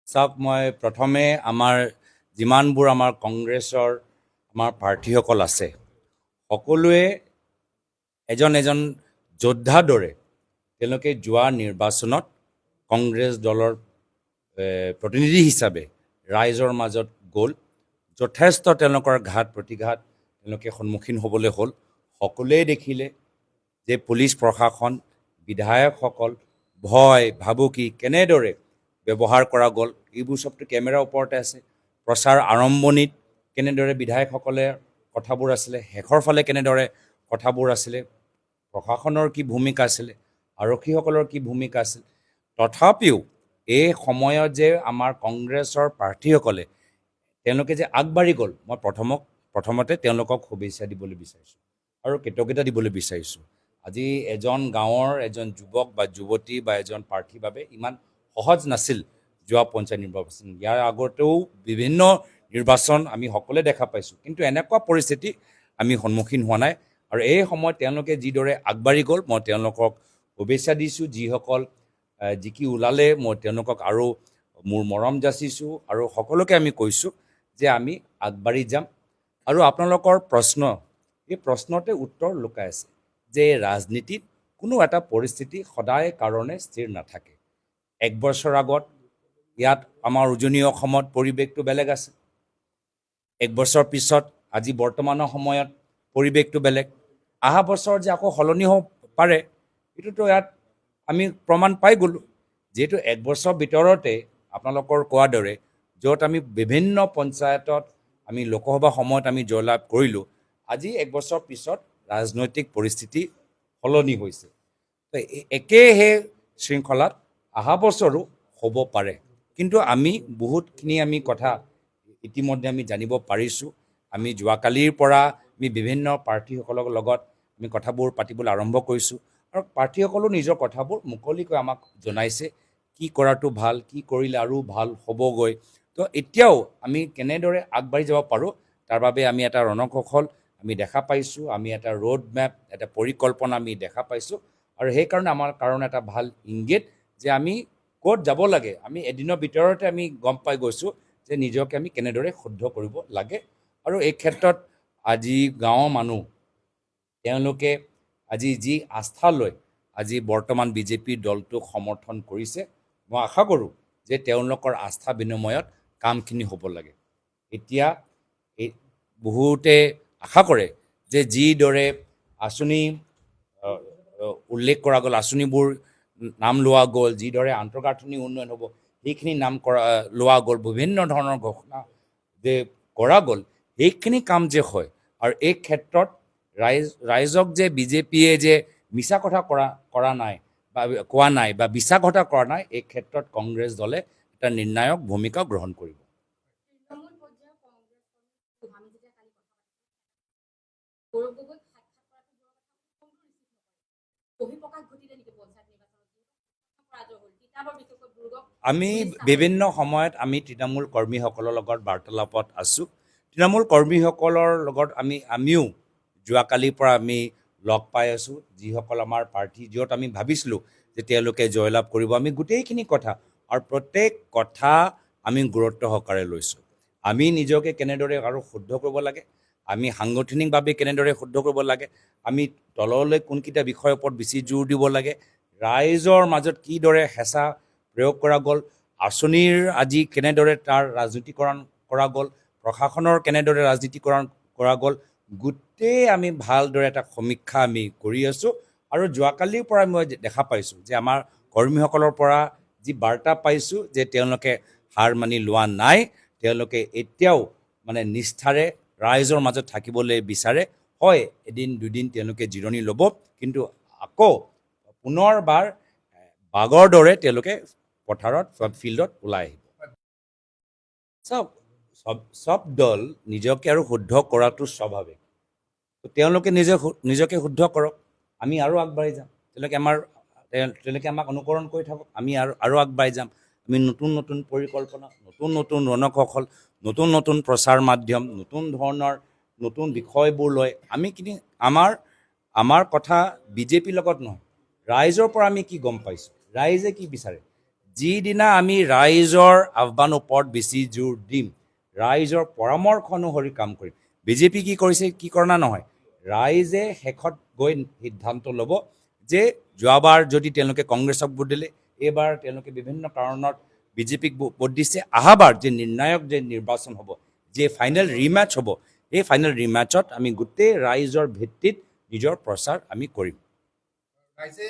চাওক মই প্ৰথমে আমাৰ যিমানবোৰ আমাৰ কংগ্ৰেছৰ আমাৰ প্ৰাৰ্থীসকল আছে সকলোৱে এজন এজন যোদ্ধাৰ দৰে তেওঁলোকে যোৱা নিৰ্বাচনত কংগ্ৰেছ দলৰ প্ৰতিনিধি হিচাপে ৰাইজৰ মাজত গ'ল যথেষ্ট তেওঁলোকৰ ঘাত প্ৰতিঘাত তেওঁলোকে সন্মুখীন হ'বলৈ হ'ল সকলোৱে দেখিলে যে পুলিচ প্ৰশাসন বিধায়কসকল ভয় ভাবুকি কেনেদৰে ব্যৱহাৰ কৰা গ'ল এইবোৰ চবটো কেমেৰাৰ ওপৰতে আছে প্ৰচাৰ আৰম্ভণিত কেনেদৰে বিধায়কসকলে কথাবোৰ আছিলে শেষৰ ফালে কেনেদৰে কথাবোৰ আছিলে প্ৰশাসনৰ কি ভূমিকা আছিলে আৰক্ষীসকলৰ কি ভূমিকা আছিল তথাপিও এই সময়ত যে আমাৰ কংগ্ৰেছৰ প্ৰাৰ্থীসকলে তেওঁলোকে যে আগবাঢ়ি গ'ল মই প্ৰথমতে তেওঁলোকক শুভেচ্ছা দিবলৈ বিচাৰিছোঁ আৰু কৃতজ্ঞতা দিবলৈ বিচাৰিছোঁ আজি এজন গাঁৱৰ এজন যুৱক বা যুৱতী বা এজন প্ৰাৰ্থীৰ বাবে ইমান সহজ নাছিল যোৱা পঞ্চায়ত নিৰ্বাচন ইয়াৰ আগতেও বিভিন্ন নিৰ্বাচন আমি সকলোৱে দেখা পাইছোঁ কিন্তু এনেকুৱা পৰিস্থিতি আমি সন্মুখীন হোৱা নাই আৰু এই সময়ত তেওঁলোকে যিদৰে আগবাঢ়ি গ'ল মই তেওঁলোকক শুভেচ্ছা দিছোঁ যিসকল জিকি ওলালে মই তেওঁলোকক আৰু মোৰ মৰম যাচিছোঁ আৰু সকলোকে আমি কৈছোঁ যে আমি আগবাঢ়ি যাম আৰু আপোনালোকৰ প্ৰশ্ন এই প্ৰশ্নতে উত্তৰ লুকাই আছে যে ৰাজনীতিত কোনো এটা পৰিস্থিতি সদায় কাৰণে স্থিৰ নাথাকে এক বছৰ আগত ইয়াত আমাৰ উজনি অসমত পৰিৱেশটো বেলেগ আছে এক বছৰ পিছত আজি বৰ্তমানৰ সময়ত পৰিৱেশটো বেলেগ অহা বছৰ যে আকৌ সলনি হ'ব পাৰে এইটোতো ইয়াত আমি প্ৰমাণ পাই গ'লোঁ যিহেতু এক বছৰ ভিতৰতে আপোনালোকৰ কোৱাৰ দৰে য'ত আমি বিভিন্ন পঞ্চায়তত আমি লোকসভা সময়ত আমি জয়লাভ কৰিলোঁ আজি এক বছৰ পিছত ৰাজনৈতিক পৰিস্থিতি সলনি হৈছে একেই সেই শৃংখলাত অহা বছৰো হ'ব পাৰে কিন্তু আমি বহুতখিনি আমি কথা ইতিমধ্যে আমি জানিব পাৰিছোঁ আমি যোৱাকালিৰ পৰা আমি বিভিন্ন প্ৰাৰ্থীসকলৰ লগত আমি কথাবোৰ পাতিবলৈ আৰম্ভ কৰিছোঁ আৰু প্ৰাৰ্থীসকলেও নিজৰ কথাবোৰ মুকলিকৈ আমাক জনাইছে কি কৰাটো ভাল কি কৰিলে আৰু ভাল হ'বগৈ তো এতিয়াও আমি কেনেদৰে আগবাঢ়ি যাব পাৰোঁ তাৰ বাবে আমি এটা ৰণকৌশল আমি দেখা পাইছোঁ আমি এটা ৰোড মেপ এটা পৰিকল্পনা আমি দেখা পাইছোঁ আৰু সেইকাৰণে আমাৰ কাৰণে এটা ভাল ইংগিত যে আমি ক'ত যাব লাগে আমি এদিনৰ ভিতৰতে আমি গম পাই গৈছোঁ যে নিজকে আমি কেনেদৰে শুদ্ধ কৰিব লাগে আৰু এই ক্ষেত্ৰত আজি গাঁৱৰ মানুহ তেওঁলোকে আজি যি আস্থা লৈ আজি বৰ্তমান বিজেপিৰ দলটোক সমৰ্থন কৰিছে মই আশা কৰোঁ যে তেওঁলোকৰ আস্থা বিনিময়ত কামখিনি হ'ব লাগে এতিয়া এই বহুতে আশা কৰে যে যিদৰে আঁচনি উল্লেখ কৰা গ'ল আঁচনিবোৰ নাম লোৱা গ'ল যিদৰে আন্তঃগাঁথনি উন্নয়ন হ'ব সেইখিনি নাম লোৱা গ'ল বিভিন্ন ধৰণৰ ঘোষণা যে কৰা গ'ল সেইখিনি কাম যে হয় আৰু এই ক্ষেত্ৰত ৰাইজক যে বিজেপিয়ে যে মিছা কথা কৰা নাই বা কোৱা নাই বা বিশ্বাসঘাতকতা কৰা নাই এই ক্ষেত্ৰত কংগ্ৰেছ দলে এটা নিৰ্ণায়ক ভূমিকা গ্ৰহণ কৰিব আমি বিভিন্ন সময়ত আমি তৃণমূল কৰ্মীসকলৰ লগত বাৰ্তালাপত আছোঁ তৃণমূল কৰ্মীসকলৰ লগত আমিও যোৱাকালিৰ পৰা আমি লগ পাই আছোঁ যিসকল আমাৰ প্ৰাৰ্থী য'ত আমি ভাবিছিলোঁ যে তেওঁলোকে জয়লাভ কৰিব আমি গোটেইখিনি কথা আৰু প্ৰত্যেক কথা আমি গুৰুত্ব সহকাৰে লৈছোঁ আমি নিজকে কেনেদৰে আৰু শুদ্ধ কৰিব লাগে আমি সাংগঠনিকভাৱে কেনেদৰে শুদ্ধ কৰিব লাগে আমি তললৈ কোনকেইটা বিষয়ৰ ওপৰত বেছি জোৰ দিব লাগে ৰাইজৰ মাজত কিদৰে হেঁচা প্ৰয়োগ কৰা গ'ল আঁচনিৰ আজি কেনেদৰে তাৰ ৰাজনীতিকৰণ কৰা গ'ল প্ৰশাসনৰ কেনেদৰে ৰাজনীতিকৰণ কৰা গ'ল গোটেই আমি ভালদৰে এটা সমীক্ষা আমি কৰি আছোঁ আৰু যোৱাকালিৰ পৰা মই দেখা পাইছোঁ যে আমাৰ কৰ্মীসকলৰ পৰা যি বাৰ্তা পাইছোঁ যে তেওঁলোকে হাৰ মানি লোৱা নাই তেওঁলোকে এতিয়াও মানে নিষ্ঠাৰে ৰাইজৰ মাজত থাকিবলৈ বিচাৰে হয় এদিন দুদিন তেওঁলোকে জিৰণি ল'ব কিন্তু আকৌ পুনৰবাৰ বাগৰ দৰে তেওঁলোকে পথাৰত ফিল্ডত ওলাই আহিব চাওক চব দল নিজকে আৰু শুদ্ধ কৰাটো স্বাভাৱিক তেওঁলোকে নিজকে শুদ্ধ কৰক আমি আৰু আগবাঢ়ি যাম তেওঁলোকে আমাক অনুকৰণ কৰি থাকক আমি আৰু আগবাঢ়ি যাম আমি নতুন নতুন পৰিকল্পনা নতুন নতুন ৰণকৌশল নতুন নতুন প্ৰচাৰ মাধ্যম নতুন ধৰণৰ নতুন বিষয়বোৰ লৈ আমি আমাৰ কথা বিজেপিৰ লগত নহয় ৰাইজৰ পৰা আমি কি গম পাইছোঁ ৰাইজে কি বিচাৰে যিদিনা আমি ৰাইজৰ আহ্বানৰ ওপৰত বেছি জোৰ দিম, ৰাইজৰ পৰামৰ্শ অনুসৰি কাম কৰিম। বিজেপি কি কৰিছে, কি কৰা নহয়, ৰাইজে শেষত গৈ সিদ্ধান্ত ল'ব যে যোৱাবাৰ যদি তেওঁলোকে কংগ্ৰেছক ভোট দিলে, এইবাৰ তেওঁলোকে বিভিন্ন কাৰণত বিজেপিক ভোট দিছে, অহাবাৰ যে নিৰ্ণায়ক যে নিৰ্বাচন হ'ব, যে ফাইনেল ৰিমেচ হ'ব, এই ফাইনেল ৰিমেচত আমি গোটেই ৰাইজৰ ভিত্তিত নিজৰ প্ৰচাৰ আমি কৰিম। ৰাইজে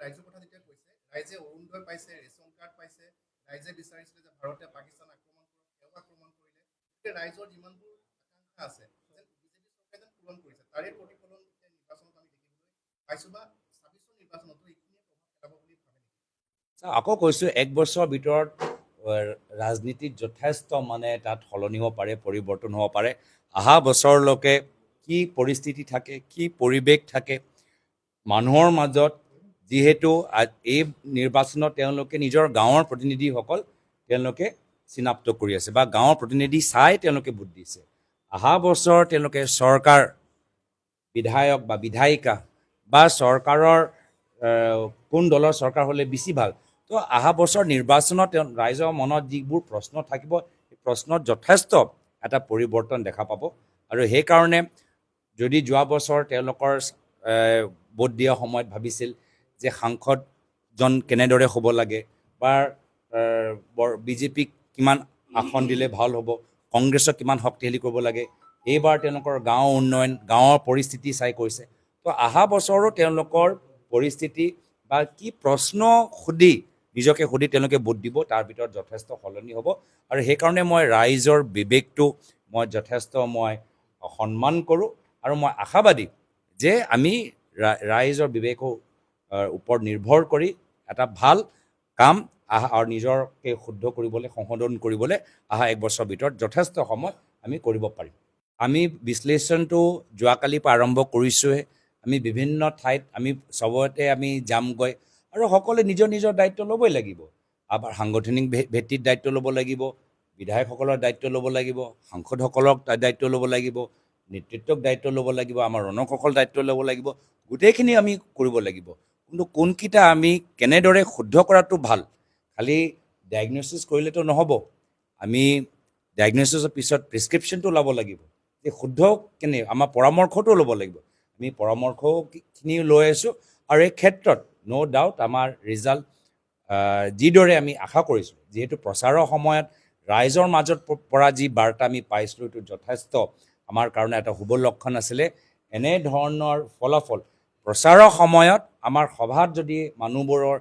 ৰাইজৰ কথা যেতিয়া কৈছে, ৰাইজে অৰুণোদয় পাইছে, ৰেচন কাৰ্ড পাইছে, ৰাইজে বিচাৰিছিলে যে ভাৰতে পাকিস্তান আক্ৰমণ কৰক, তেওঁ আক্ৰমণ কৰিলে। গতিকে ৰাইজৰ যিমানবোৰ আকাংক্ষা আছে যেন বিজেপি চৰকাৰে যেন পূৰণ কৰিছে, তাৰে প্ৰতিফলন নিৰ্বাচনত আমি দেখিবলৈ পাইছোঁ বা ২৬ৰ নিৰ্বাচনতো এইখিনিয়ে প্ৰভাৱ পেলাব বুলি ভাবে নেকি? আকৌ কৈছোঁ, এক বছৰৰ ভিতৰত ৰাজনীতিত যথেষ্ট মানে তাত সলনি হ'ব পাৰে, পৰিৱৰ্তন হ'ব পাৰে। অহা বছৰলৈকে কি পৰিস্থিতি থাকে, কি পৰিৱেশ থাকে, মানুহৰ মাজত যিহেতু এই নিৰ্বাচনত তেওঁলোকে নিজৰ গাঁৱৰ প্ৰতিনিধিসকল তেওঁলোকে চিনাক্ত কৰি আছে বা গাঁৱৰ প্ৰতিনিধি চাই তেওঁলোকে ভোট দিছে। অহা বছৰ তেওঁলোকে চৰকাৰ, বিধায়ক বা বিধায়িকা বা চৰকাৰৰ কোন দলৰ চৰকাৰ হ'লে বেছি ভাল। তো অহা বছৰ নিৰ্বাচনত ৰাইজৰ মনত যিবোৰ প্ৰশ্ন থাকিব, সেই প্ৰশ্নত যথেষ্ট এটা পৰিৱৰ্তন দেখা পাব। আৰু সেইকাৰণে যদি যোৱা বছৰ তেওঁলোকৰ ভোট দিয়া সময়ত ভাবিছিল যে সাংসদজন কেনেদৰে হ'ব লাগে বা বিজেপিক কিমান আসন দিলে ভাল হ'ব, কংগ্ৰেছক কিমান শক্তিশালী কৰিব লাগে, এইবাৰ তেওঁলোকৰ গাঁও উন্নয়ন, গাঁৱৰ পৰিস্থিতি চাই কৰিছে। তো অহা বছৰো তেওঁলোকৰ পৰিস্থিতি বা কি প্ৰশ্ন নিজকে সুধি তেওঁলোকে ভোট দিব, তাৰ ভিতৰত যথেষ্ট সলনি হ'ব। আৰু সেইকাৰণে মই ৰাইজৰ বিবেকটো মই যথেষ্ট সন্মান কৰোঁ আৰু মই আশাবাদী যে আমি ৰাইজৰ বিবেকৰ ওপৰত নিৰ্ভৰ কৰি এটা ভাল কাম আৰু নিজকে শুদ্ধ কৰিবলৈ, সংশোধন কৰিবলৈ অহা এক বছৰৰ ভিতৰত যথেষ্ট সময় আমি কৰিব পাৰিম। আমি বিশ্লেষণটো যোৱাকালিৰ পৰা আৰম্ভ কৰিছোঁহে। আমি বিভিন্ন ঠাইত আমি চবতে আমি যামগৈ আৰু সকলোৱে নিজৰ নিজৰ দায়িত্ব ল'বই লাগিব। আবাৰ সাংগঠনিক ভিত্তিত দায়িত্ব ল'ব লাগিব, বিধায়কসকলৰ দায়িত্ব ল'ব লাগিব, সাংসদসকলক দায়িত্ব ল'ব লাগিব, নেতৃত্বক দায়িত্ব ল'ব লাগিব, আমাৰ ৰণসকল দায়িত্ব ল'ব লাগিব, গোটেইখিনি আমি কৰিব লাগিব। কিন্তু কোনকেইটা আমি কেনেদৰে শুদ্ধ কৰাটো ভাল, খালি ডায়েগন'চিছ কৰিলেতো নহ'ব। আমি ডায়েগন'চিছৰ পিছত প্ৰেছক্ৰিপশ্যনটো ল'ব লাগিব যে শুদ্ধ কেনে, আমাৰ পৰামৰ্শটো ল'ব লাগিব। আমি পৰামৰ্শখিনি লৈ আছোঁ আৰু এই ক্ষেত্ৰত ন' ডাউট আমাৰ ৰিজাল্ট যিদৰে আমি আশা কৰিছোঁ, যিহেতু প্ৰচাৰৰ সময়ত ৰাইজৰ মাজত পৰা যি বাৰ্তা আমি পাইছিলোঁ, এইটো যথেষ্ট আমাৰ কাৰণে এটা শুভ লক্ষণ আছিলে। এনেধৰণৰ ফলাফল প্ৰচাৰৰ সময়ত আমাৰ সভাত যদি মানুহবোৰৰ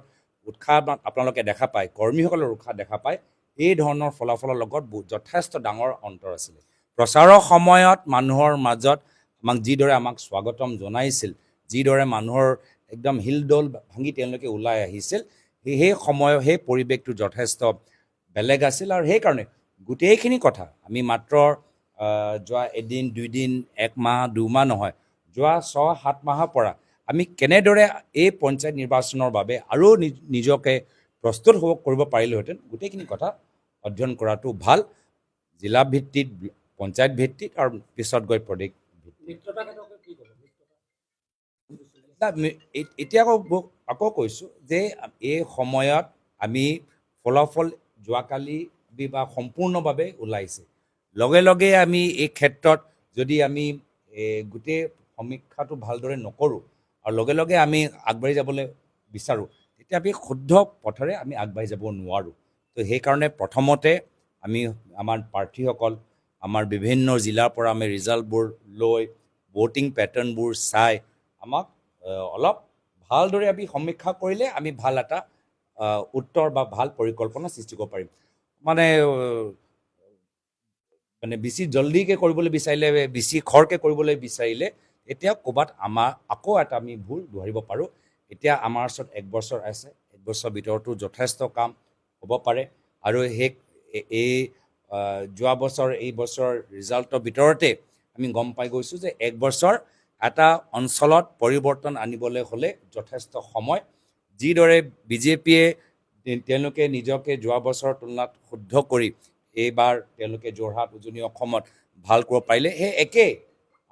উৎসাহ আপোনালোকে দেখা পায়, কৰ্মীসকলৰ উৎসাহ দেখা পায়, এই ধৰণৰ ফলাফলৰ লগত যথেষ্ট ডাঙৰ অন্তৰ আছিলে। প্ৰচাৰৰ সময়ত মানুহৰ মাজত যিদৰে আমাক স্বাগতম জনাইছিল, যিদৰে মানুহৰ একদম হিলদোল ভাঙি তেওঁলোকে ওলাই আহিছিল, সেই সেই পৰিৱেশটো যথেষ্ট বেলেগ আছিল। আৰু সেইকাৰণে গোটেইখিনি কথা আমি মাত্ৰ যোৱা এদিন, দুইদিন, এক মাহ, দুমাহ নহয়, যোৱা ৬-৭ মাহৰ পৰা আমি কেনেদৰে এই পঞ্চায়ত নিৰ্বাচনৰ বাবে আৰু নিজকে প্ৰস্তুত কৰিব পাৰিলোহেঁতেন, গোটেইখিনি কথা অধ্যয়ন কৰাটো ভাল। জিলা ভিত্তিত, পঞ্চায়ত ভিত্তিত আৰু পিছত গৈ প্ৰদেশ ভিত্তিত। এতিয়া আকৌ কৈছোঁ যে এই সময়ত আমি ফলাফল যোৱাকালি বা সম্পূৰ্ণভাৱে ওলাইছে। লগে লগে আমি এই ক্ষেত্ৰত যদি আমি গোটেই সমীক্ষাটো ভালদৰে নকৰোঁ আৰু লগে লগে আমি আগবাঢ়ি যাবলৈ বিচাৰোঁ, তেতিয়া আমি শুদ্ধ পথেৰে আমি আগবাঢ়ি যাব নোৱাৰোঁ। তো সেইকাৰণে প্ৰথমতে আমি আমাৰ প্ৰাৰ্থীসকল, আমাৰ বিভিন্ন জিলাৰ পৰা আমি ৰিজাল্টবোৰ লৈ, ভোটিং পেটাৰ্ণবোৰ চাই, আমাক অলপ ভালদৰে আমি সমীক্ষা কৰিলে আমি ভাল এটা উত্তৰ বা ভাল পৰিকল্পনা সৃষ্টি কৰিব পাৰিম। মানে বেছি জল্দিকৈ কৰিবলৈ বিচাৰিলে, বেছি খৰকৈ কৰিবলৈ বিচাৰিলে এতিয়া ক'ৰবাত আমাৰ আকৌ এটা আমি ভুল ধৰিব পাৰোঁ। এতিয়া আমাৰ ওচৰত এক বছৰ আছে, এক বছৰৰ ভিতৰতো যথেষ্ট কাম হ'ব পাৰে। আৰু এই যোৱা বছৰ, এই বছৰ ৰিজাল্টৰ ভিতৰতে আমি গম পাই গৈছোঁ যে এক বছৰ এটা অঞ্চলত পৰিৱৰ্তন আনিবলৈ হ'লে যথেষ্ট সময়। যিদৰে বিজেপিয়ে তেওঁলোকে নিজকে যোৱা বছৰৰ তুলনাত শুদ্ধ কৰি এইবাৰ তেওঁলোকে যোৰহাট, উজনি অসমত ভাল কৰিব পাৰিলে, সেই একেই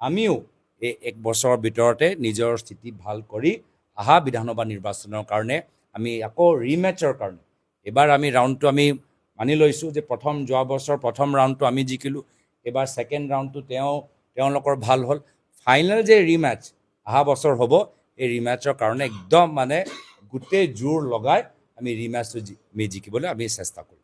আমিও এই এক বছৰৰ ভিতৰতে নিজৰ স্থিতি ভাল কৰি অহা বিধানসভা নিৰ্বাচনৰ কাৰণে আমি আকৌ ৰিমেচৰ কাৰণে এইবাৰ আমি ৰাউণ্ডটো আমি মানি লৈছোঁ যে যোৱা বছৰ প্ৰথম ৰাউণ্ডটো আমি জিকিলোঁ, এইবাৰ ছেকেণ্ড ৰাউণ্ডটো তেওঁলোকৰ ভাল হ'ল। ফাইনেল যে ৰিমেটচ অহা বছৰ হ'ব, এই ৰিমেটচৰ কাৰণে একদম মানে গোটেই জোৰ লগাই আমি ৰিমেটচটো আমি জিকিবলৈ আমি চেষ্টা কৰিম।